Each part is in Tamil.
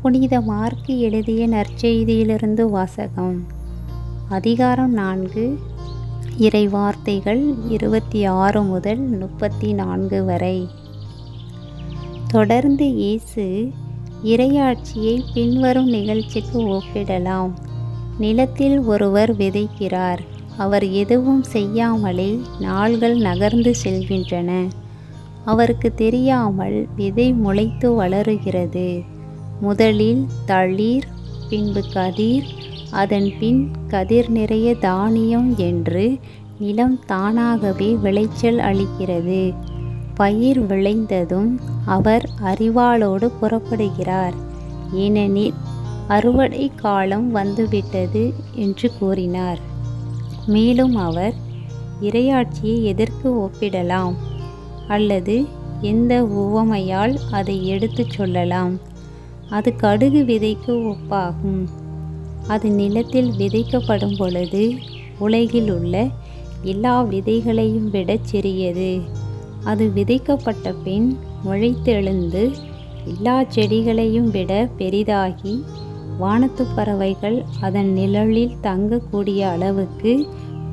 புனித மார்க்கு எழுதிய நற்செய்தியிலிருந்து வாசகம். அதிகாரம் 4, இறைவார்த்தைகள் 26 முதல் 34 வரை. தொடர்ந்து இயேசு இறையாட்சியை பின்வரும் நிகழ்ச்சிக்கு ஒப்பிடலாம். நிலத்தில் ஒருவர் விதைக்கிறார். அவர் எதுவும் செய்யாமலே நாள்கள் நகர்ந்து செல்கின்றன. அவருக்கு தெரியாமல் விதை முளைத்து வளருகிறது. முதலில் தளிர், பின்பு கதிர், அதன் பின் கதிர் நிறைய தானியம் என்று நிலம் தானாகவே விளைச்சல் அளிக்கிறது. பயிர் விளைந்ததும் அவர் அரிவாளோடு புறப்படுகிறார், ஏனெனில் அறுவடை காலம் வந்துவிட்டது என்று கூறினார். மேலும் அவர் இறையாட்சியை எதற்கு ஒப்பிடலாம் அல்லது எந்த உவமையால் அதை எடுத்துச் சொல்லலாம்? அது கடுகு விதைக்கு ஒப்பாகும். அது நிலத்தில் விதைக்கப்படும் பொழுது உலகில் உள்ள எல்லா விதைகளையும் விட சிறியது. அது விதைக்கப்பட்ட பின் முளைத்தெழுந்து எல்லா செடிகளையும் விட பெரிதாகி வானத்து பறவைகள் அதன் நிழலில் தங்கக்கூடிய அளவுக்கு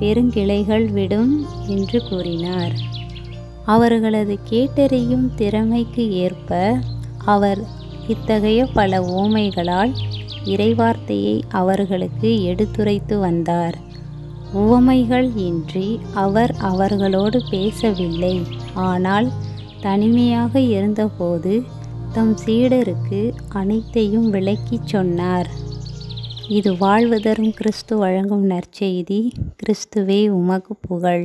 பெருங்கிளைகள் விடும் என்று கூறினார். அவர்களது கேட்டறியும் திறமைக்கு ஏற்ப அவர் இத்தகைய பல உவமைகளால் இறைவார்த்தையை அவர்களுக்கு எடுத்துரைத்து வந்தார். உவமைகள் இன்றி அவர் அவர்களோடு பேசவில்லை. ஆனால் தனிமையாக இருந்தபோது தம் சீடருக்கு அனைத்தையும் விளக்கிச் சொன்னார். இது வாழ்வு தரும் கிறிஸ்து வழங்கும் நற்செய்தி. கிறிஸ்துவே உமக்கு புகழ்.